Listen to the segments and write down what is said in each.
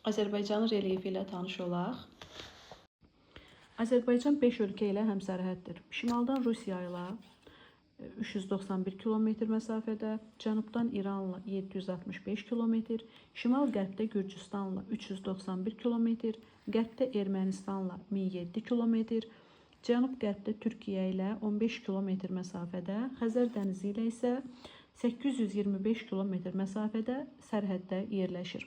Azərbaycanın relyefi ilə tanış olaq. Azərbaycan 5 ölkə ilə həmsərhəddir. Şimaldan Rusiya ilə 391 kilometr məsafədə, cənubdan İranla 765 kilometr, şimal-qərbdə Gürcüstanla 391 kilometr, qərbdə Ermənistanla 1007 kilometr, cənub-qərbdə Türkiyə ilə 15 kilometr məsafədə, Xəzər dənizi ilə isə 825 kilometr məsafədə sərhəddə yerləşir.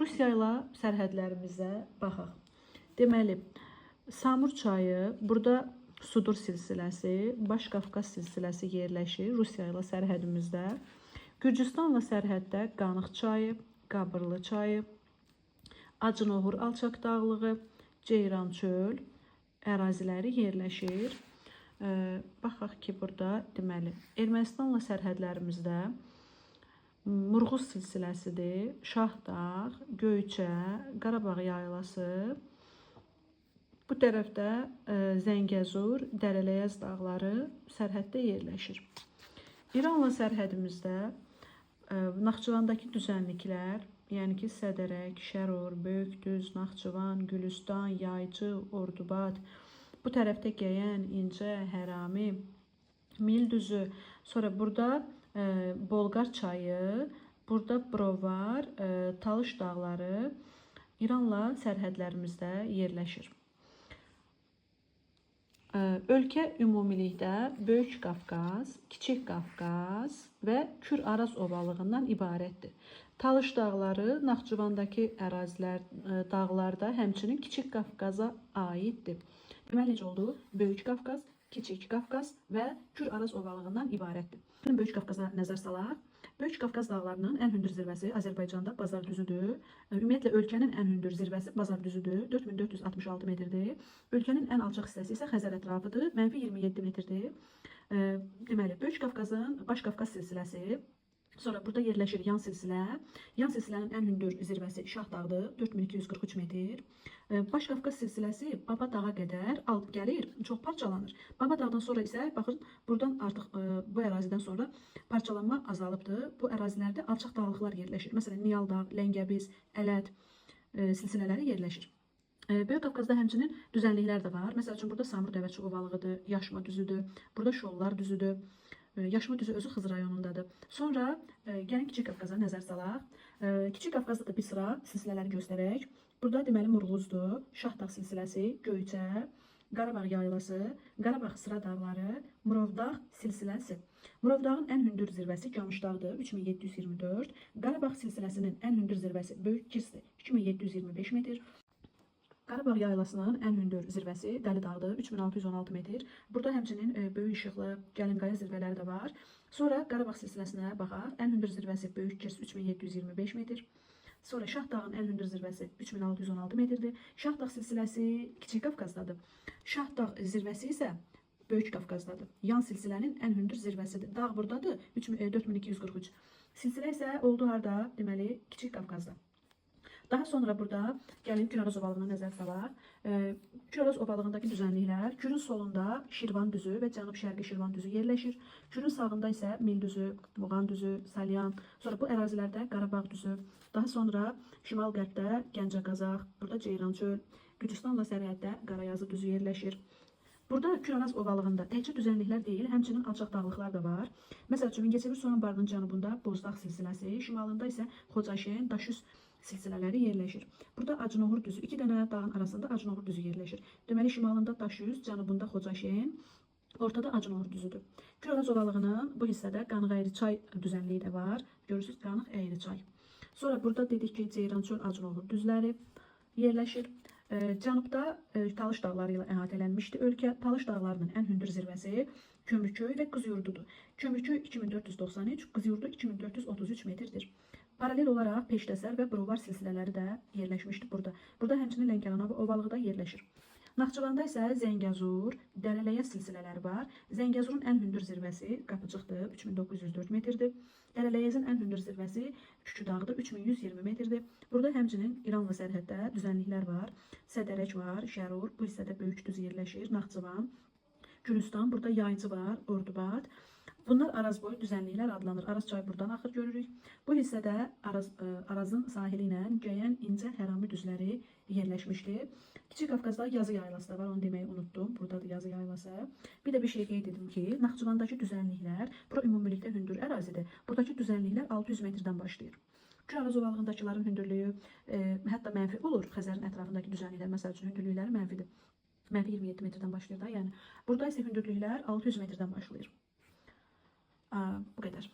Rusiya ilə sərhədlərimizə baxaq. Deməli, Samur çayı, burada Sudur silsiləsi, Baş Qafqaz silsiləsi yerləşir Rusiya ilə sərhədimizdə. Gürcüstanla sərhəddə Qanıq çayı, Qabırlı çayı, Acınoğur alçaq dağlığı, Ceyrançöl əraziləri yerləşir. Baxaq ki, burada deməli, Ermənistanla sərhədlərimizdə Murğuz silsiləsidir, Şahdağ, Göyçə, Qarabağ yaylası. Bu tərəfdə Zəngəzur, Dərələyəz dağları sərhəddə yerləşir. İranla sərhədimizdə Naxçıvandakı düzənliklər, yəni ki, Sədərək, Şərur, Böyükdüz, Naxçıvan, Gülüstan, Yaycı, Ordubad, bu tərəfdə Gəyən, İncə, Hərami, Mildüzü, sonra burada Bolqar çayı, burada Brovar, Talış dağları İranla sərhədlərimizdə yerləşir. Ölkə ümumilikdə Böyük Qafqaz, Kiçik Qafqaz və Kür-Araz ovalığından ibarətdir. Talış dağları Naxçıvandakı ərazilər, dağlarda həmçinin Kiçik Qafqaza aiddir. Deməli, necə oldu? Böyük Qafqaz, Kiçik Qafqaz və Kür-Araz ovalığından ibarətdir. Böyük Qafqaza nəzər salaq. Böyük Qafqaz dağlarının ən hündür zirvəsi Azərbaycanda Bazardüzüdür. Ümumiyyətlə, ölkənin ən hündür zirvəsi Bazardüzüdür, 4466 metrdir. Ölkənin ən alçaq hissəsi isə Xəzər ətrafıdır, -27 metrdir. Deməli, Böyük Qafqazın Baş Qafqaz silsiləsi, sonra burada yerləşir yan silsilə. Yan silsilənin ən hündür zirvəsi Şahdağdır, 4243 metr. Baş Qafqaz silsiləsi Baba dağa qədər alıb gəlir, çox parçalanır. Baba dağdan sonra isə, baxın, buradan artıq bu ərazidən sonra parçalanma azalıbdır. Bu ərazilərdə alçaq dağlıqlar yerləşir. Məsələn, Niyal dağ, Ləngəbiz, Ələt silsilələri yerləşir. Böyük Qafqazda həmçinin düzənliklər də var. Məsəl üçün, burada Samur Dəvəçi ovalığıdır, Yaşma düzüdür, burada Şollar düzüdür. Yaşma düzü özü Xızı rayonundadır. Sonra gəlin Kiçik Qafqaza nəzər salaq. Kiçik Qafqazda da bir sıra silsilələri göstərək. Burada deməli Murğuzdur, Şahdağ silsiləsi, Göyçə, Qarabağ yaylası, Qarabağ sıra dağları, Murovdağ silsiləsi. Murovdağın ən hündür zirvəsi Camışdağdır, 3724. Qarabağ silsiləsinin ən hündür zirvəsi Böyük Kirsdir, 2725 metr. Qarabağ yaylasının ən hündür zirvəsi Dəli dağdır, 3616 metr. Burada həmçinin Böyük İşıqlı, Gəlinqaya zirvələri də var. Sonra Qarabağ silsiləsinə baxaq. Ən hündür zirvəsi Böyük Kirs 3725 metr. Sonra Şahdağın ən hündür zirvəsi 3616 metrdir. Şahdağ silsiləsi Kiçik Qafqazdadır. Şahdağ zirvəsi isə Böyük Qafqazdadır. Yan silsilənin ən hündür zirvəsidir. Dağ buradadır, 4243. Silsilə isə oldu harda? Deməli, Kiçik Qafqazda. Daha sonra burada gəlin Kür-Araz ovalığına nəzər salaq. Kür-Araz ovalığındakı düzənliklər, Kürün solunda Şirvan düzü və cənub-şərqi Şirvan düzü yerləşir. Kürün sağında isə Mil düzü, Muğan düzü, Salyan. Sonra bu ərazilərdə Qarabağ düzü. Daha sonra şimal-qərbdə Gəncə-Qazaq, burada Ceyrançöl, Gürcüstanla sərhəddə Qarayazı düzü yerləşir. Burada Kür-Araz ovalığında təkcə düzənliklər deyil, həmçinin alçaq dağlıqlar da var. Məsəl üçün, Mingəçevir su anbarının cənubunda Bozdağ silsiləsi, şimalında isə Xocaşen, Daşüz silsilələri yerləşir. Burada Acınoğur düzü, iki dənə dağın arasında Acınoğur düzü yerləşir. Deməli, şimalında Daşüz, cənubunda Xocaşen, ortada Acınoğur düzüdür. Kür-Araz ovalığının bu hissədə Qanıq-Əyriçay düzənliyi də var. Görürsünüz, Qanıq-Əyriçay. Sonra burada dedik ki, Ceyrançöl, Acınoğur düzləri yerləşir. Cənubda Talış dağları ilə əhatələnmişdi ölkə. Talış dağlarının ən hündür zirvəsi Kömürköy və Qızıyurdudur. Kömürköy 2493, Qızıyurdu 2433 metrdir. Paralel olaraq Peştəsər və Brovar silsilələri də yerləşmişdir burada. Burada həmçinin Lənkəran ovalığı da yerləşir. Naxçıvanda isə Zəngəzur, Dərələyəz silsilələri var. Zəngəzurun ən hündür zirvəsi Qapıcıqdır, 3904 metrdir. Dərələyəzin ən hündür zirvəsi Küküdağdır, 3120 metrdir. Burada həmçinin İranla sərhəddə düzənliklər var. Sədərək var, Şərur, bu hissədə Böyükdüz yerləşir, Naxçıvan, Gülüstan, burada Yaycı var, Ordubad. Bunlar Arazboyu düzənliklər adlanır. Araz çayı buradan axır görürük. Bu hissədə Arazın sahili ilə Cəyən incə Hərami düzləri yerləşmişdir. Kiçik Qafqazda yazı yaylası da var, onu deməyi unutdum. Burada da yazı yaylası. Bir də bir şey qeyd edim ki, Naxçıvandakı düzənliklər, bura ümumilikdə hündür ərazidir. Buradakı düzənliklər 600 metrdən başlayır. Kür-Araz ovalığındakıların hündürlüyü hətta mənfi olur. Xəzərin ətrafındakı düzənliklər məsəl üçün hündürlükləri mənfidir. Mənfi 27 metrdən başlayır da, yəni. Burada isə hündürlüklər 600 metrdən başlayır. Bu qədər.